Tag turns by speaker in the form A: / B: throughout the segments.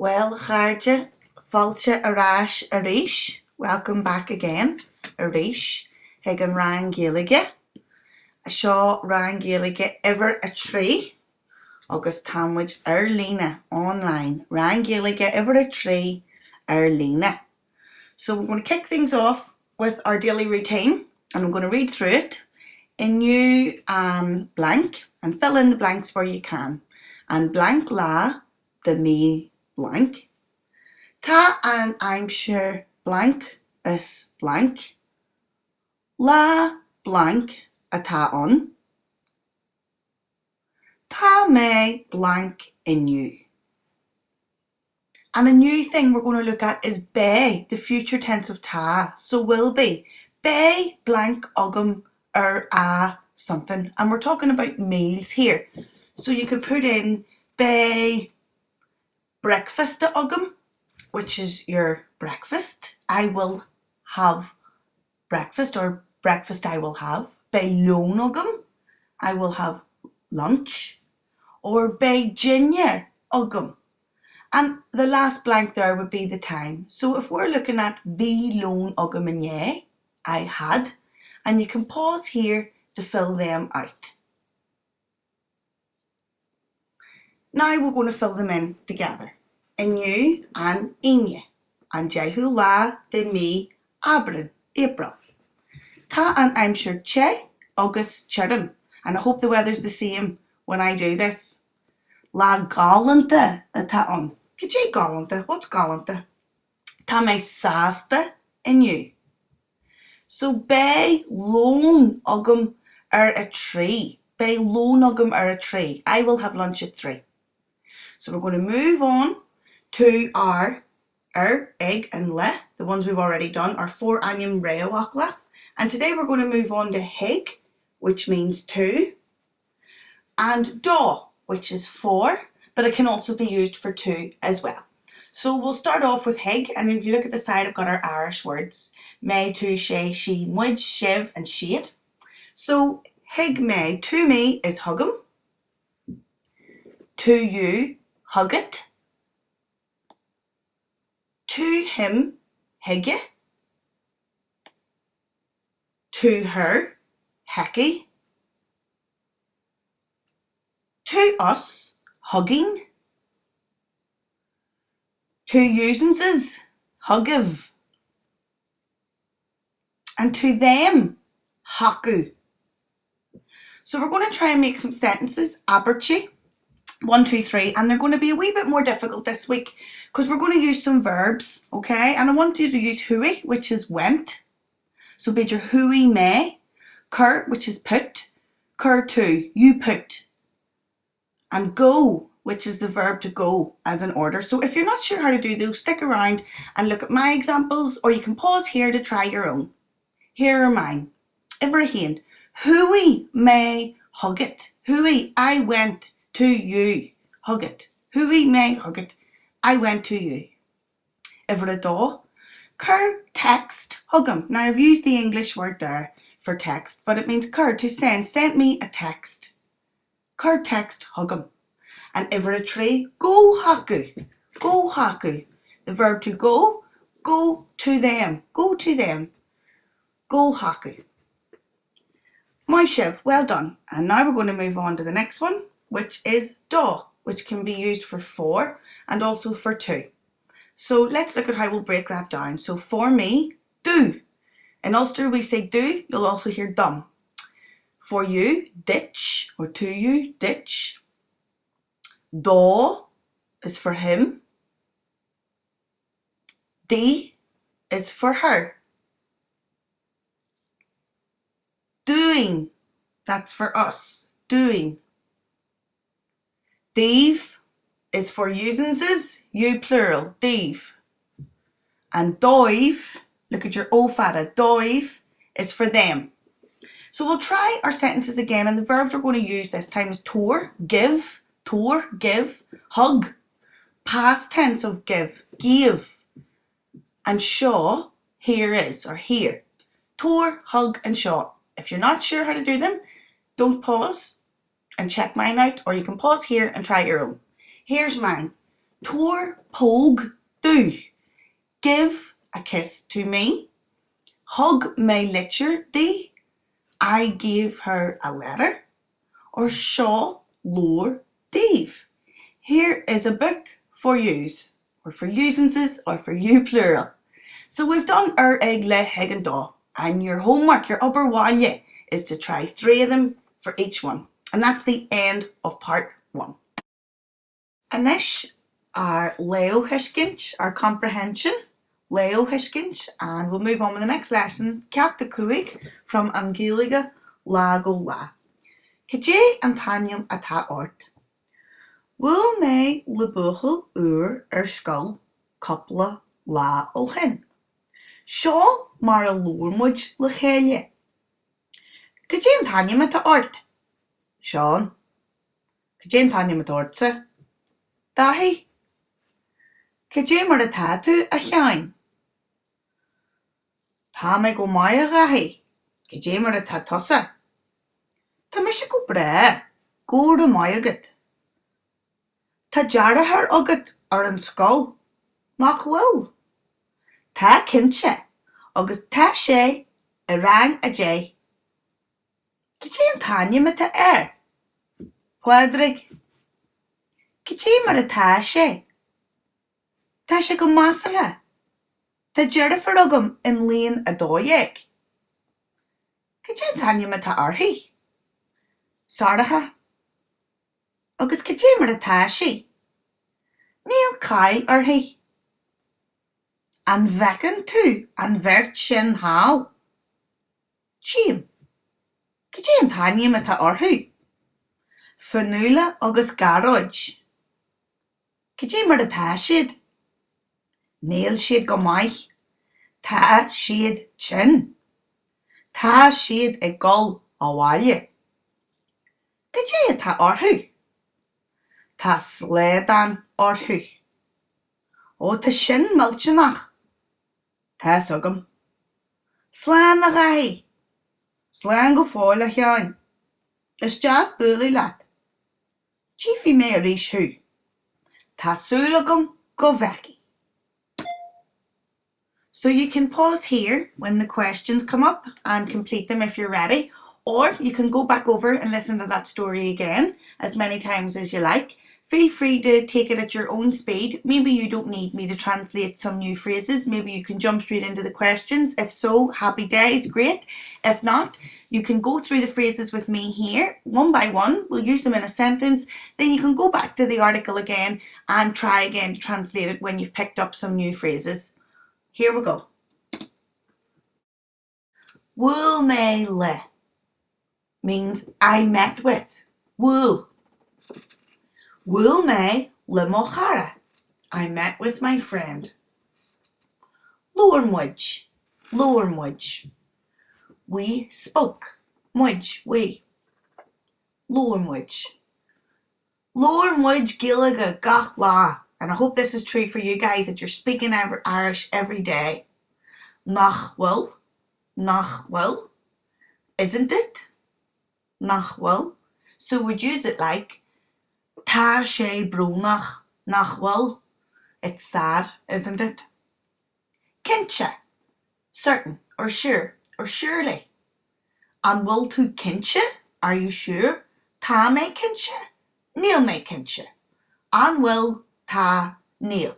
A: Well, chairde, Fáilte, arais, arís. Welcome back again. Arís. Hig an rang Gaeilge. Seo rang Gaeilge ever a tree. Agus tamwich líne online. Rang Gaeilge ever a tree líne. So we're going to kick things off with our daily routine, and I'm going to read through it in new and blank and fill in the blanks where you can. And blank la the me blank. Ta and I'm sure blank is blank. La blank a ta on. Ta me blank in you. And a new thing we're going to look at is be, the future tense of ta. So will be. Be blank ugum a something. And we're talking about meals here. So you could put in be breakfast ugum, which is your breakfast. I will have breakfast, or breakfast I will have. Be lone ugum, I will have lunch. Or be junior ugum. And the last blank there would be the time. So if we're looking at the lone ugum and ye, I had, and you can pause here to fill them out. Now we're going to fill them in together. In you and in ye. And jehu la de me abrin, April. Ta and I'm sure che, August chirm. And I hope the weather's the same when I do this. La galante a ta on. Could you galante? What's galante? Ta me saste in you. So be lone ugum a tree. Be lone ugum a tree. I will have lunch at 3. So we're going to move on to our egg and le, the ones we've already done, our 4 anium reawakla. And today we're going to move on to hig, which means 2, and do, which is 4, but it can also be used for 2 as well. So we'll start off with hig, and if you look at the side, I've got our Irish words, me, tu, she, muid, shiv, and shade. So hig me, to me is hug'em, to you, hug it, to him, higgy, to her, hecky, to us, hugging, to usences, huggive, and to them, haku. So we're going to try and make some sentences, aberchi, 1, 2, 3, and they're going to be a wee bit more difficult this week because we're going to use some verbs, okay? And I want you to use hui, which is went. So be your hui me, cur, which is put, cur to, you put, and go, which is the verb to go as an order. So if you're not sure how to do those, stick around and look at my examples, or you can pause here to try your own. Here are mine. Ibrahim, hui me hug it. Hui, I went to you, hug it. Hui me hug it, I went to you. Ivra cur text hug'em. Now I've used the English word there for text, but it means cur, to send. Send me a text. Cur text hug'em. And ivra tree, go haku. Go haku. The verb to go to them. Go to them. Go haku. My shiv, well done. And now we're going to move on to the next one, which is do, which can be used for 4 and also for 2. So let's look at how we'll break that down. So for me, do. In Ulster we say do, you'll also hear dum. For you, ditch, or to you, ditch. Do is for him. Dee is for her. Doing, that's for us, doing. Dave is for usences, you plural, Dave. And doive, look at your O fada, doive is for them. So we'll try our sentences again, and the verbs we're going to use this time is tor, give, hug, past tense of give, and shaw, here is, or here. Tor, hug, and shaw. If you're not sure how to do them, don't pause and check mine out, or you can pause here and try your own. Here's mine. Tor pogue do. Give a kiss to me. Hug my lecture thee. I gave her a letter. Or shaw lore Dave. Here is a book for yous, or for usances, or for you plural. So we've done egg le heg and daw, and your homework, your upper walye, is to try 3 of them for each one. And that's the end of part 1. Anish our Leo Hishkinch, our comprehension, Leo Hishkinch, and we'll move on with the next lesson, Cat the Chuig, from an Gaeilge la go la. Caé an tainnim atá ort. Bhfuil mé le buachal uair scoil coppla lá ó hin. Seo mar a lormuid le chéile. Caé an tainnim atá ort? Seán. Caé an tainnim atá ortsa? Dahi. Caé mar atá tú a cheáin? Tá mé go mai a gahi. Caé mar atá tosa? Tá mé se go bre, góir mai agat. Tá dearthar agat ar an scoil, nach bhfuil. Tá cinse, agus tá sé a rang a dé. Caé an tainnim atá Pádraig. Caé mar atá sé? Tá sé go measartha. Tá dearthar agam in líon a dóigh. Caé an tainnim atá orthaí? Sardacha. Agus caé mar atá sí? Níl cai orthaí. An bhecin tú an bheirt sin háil? Tíam. Caé an tainnim atá orthu? Fanúla agus garóid. Caé mar atá siad? Níl siad go maith. Tá siad sin. Tá siad ag gol á bhaile. Caé atá orthu? Tá slédan orthu. Ó tá sin millteanach. Tá sogam. Slán na gaí. Slán go fáil a cheáin. Is deas bualadh leat. Tíofaí mé arís thu. Tá súlagam go bheici. So you can pause here when the questions come up and complete them if you're ready, or you can go back over and listen to that story again as many times as you like. Feel free to take it at your own speed. Maybe you don't need me to translate some new phrases. Maybe you can jump straight into the questions. If so, happy days, great. If not, you can go through the phrases with me here, one by one. We'll use them in a sentence. Then you can go back to the article again and try again to translate it when you've picked up some new phrases. Here we go. Bhfuil mé le means I met with. Bhfuil. Bhfuil mé le mo chara. I met with my friend. Lormuid. Lormuid. We spoke. Muid, we. Lormuid. Lormuid Gaeilge gach lá. And I hope this is true for you guys, that you're speaking Irish every day. Nach bhfuil. Nach bhfuil. Isn't it? Nach bhfuil. So we'd use it like tá sé brúnach nach bhfuil. It's sad, isn't it? Cinse. Certain or sure or surely. An bhfuil tú cinse? Are you sure? Tá mé cinse? Níl mé cinse. An bhfuil tá níl.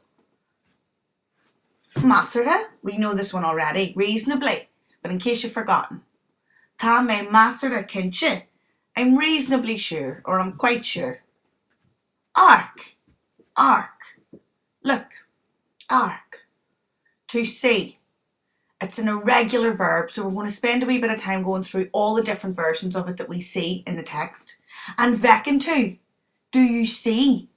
A: Measartha, we know this one already, reasonably, but in case you've forgotten. Tá mé measartha cinse. I'm reasonably sure, or I'm quite sure. Arc. Arc. Look. Arc. To see. It's an irregular verb, so we're going to spend a wee bit of time going through all the different versions of it that we see in the text. And vecin too. Do you see?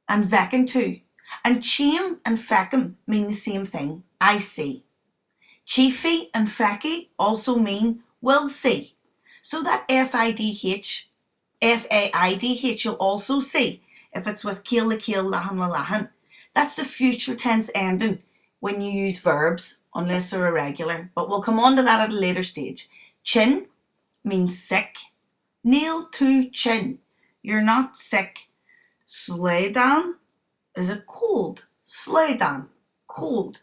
A: And vecin too. And chiam and fecum mean the same thing. I see. Chiefy and fecky also mean will see. So that F-I-D-H, F-A-I-D-H you'll also see if it's with kiel la kiel, lahan la lahan. That's the future tense ending when you use verbs, unless they're irregular. But we'll come on to that at a later stage. Chin means sick. Níl tú chin. You're not sick. Slédan is a cold. Sledan, cold.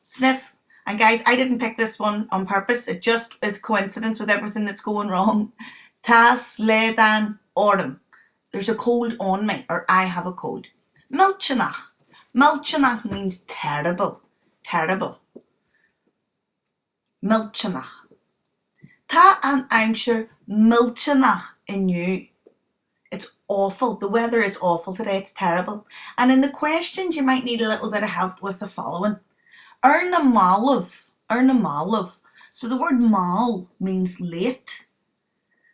A: Sniff. And guys, I didn't pick this one on purpose. It just is coincidence with everything that's going wrong. Ta sledan autumn. There's a cold on me, or I have a cold. Milchanach. Milchanach means terrible. Terrible. Milchanach. Ta and I'm sure milchanach in you. It's awful. The weather is awful today. It's terrible. And in the questions, you might need a little bit of help with the following. Erna malov. Erna malov. So the word mal means late.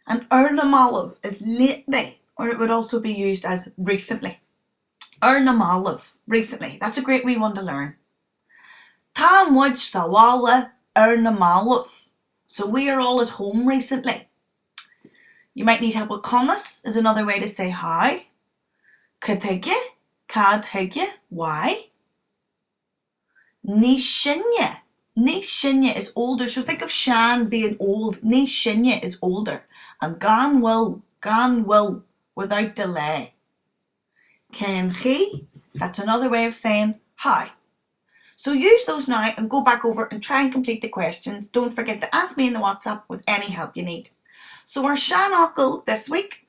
A: And erna malov is lately, or it would also be used as recently. Erna malov, recently. That's a great wee one to learn. Ta muj sawala erna malov. So we are all at home recently. You might need help with conus is another way to say hi. Cadhigge, cadhigge, why? Ní sinne. Ní sinne is older. So think of Shan being old. Ní sinne is older. And gan will, without delay. Ken he, that's another way of saying hi. So use those now and go back over and try and complete the questions. Don't forget to ask me in the WhatsApp with any help you need. So our Shan Ockle this week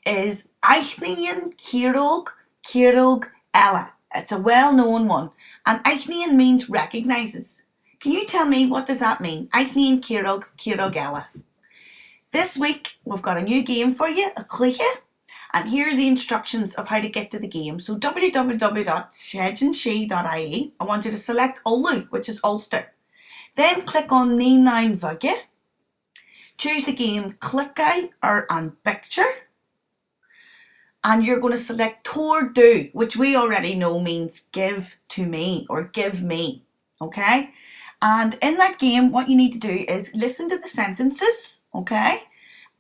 A: is Eichnian Kirog Ella. It's a well-known one. And Eichnian means recognises. Can you tell me what does that mean? Eichnian Kirog Ella. This week we've got a new game for you, a Caoimhe. And here are the instructions of how to get to the game. So www.chairde, I want you to select Ulu, which is Ulster. Then click on Ní Nine Vugge. Choose the game Clickeye or An Picture. And you're going to select Tor Do, which we already know means give to me or give me. Okay? And in that game, what you need to do is listen to the sentences, okay?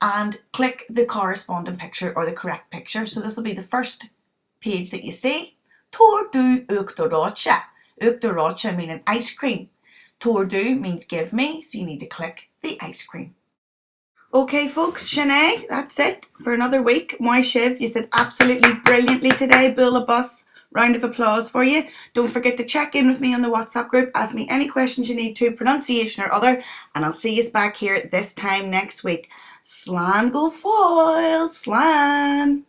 A: And click the corresponding picture or the correct picture. So this will be the first page that you see. Tor do uachtaráte. Uachtaráte meaning ice cream. Tor do means give me, so you need to click the ice cream. Okay folks, Sinead, that's it for another week. Moi Shiv, you said absolutely brilliantly today. Bula bus. Round of applause for you. Don't forget to check in with me on the WhatsApp group. Ask me any questions you need to, pronunciation or other, and I'll see you back here this time next week. Slán go foil, slán.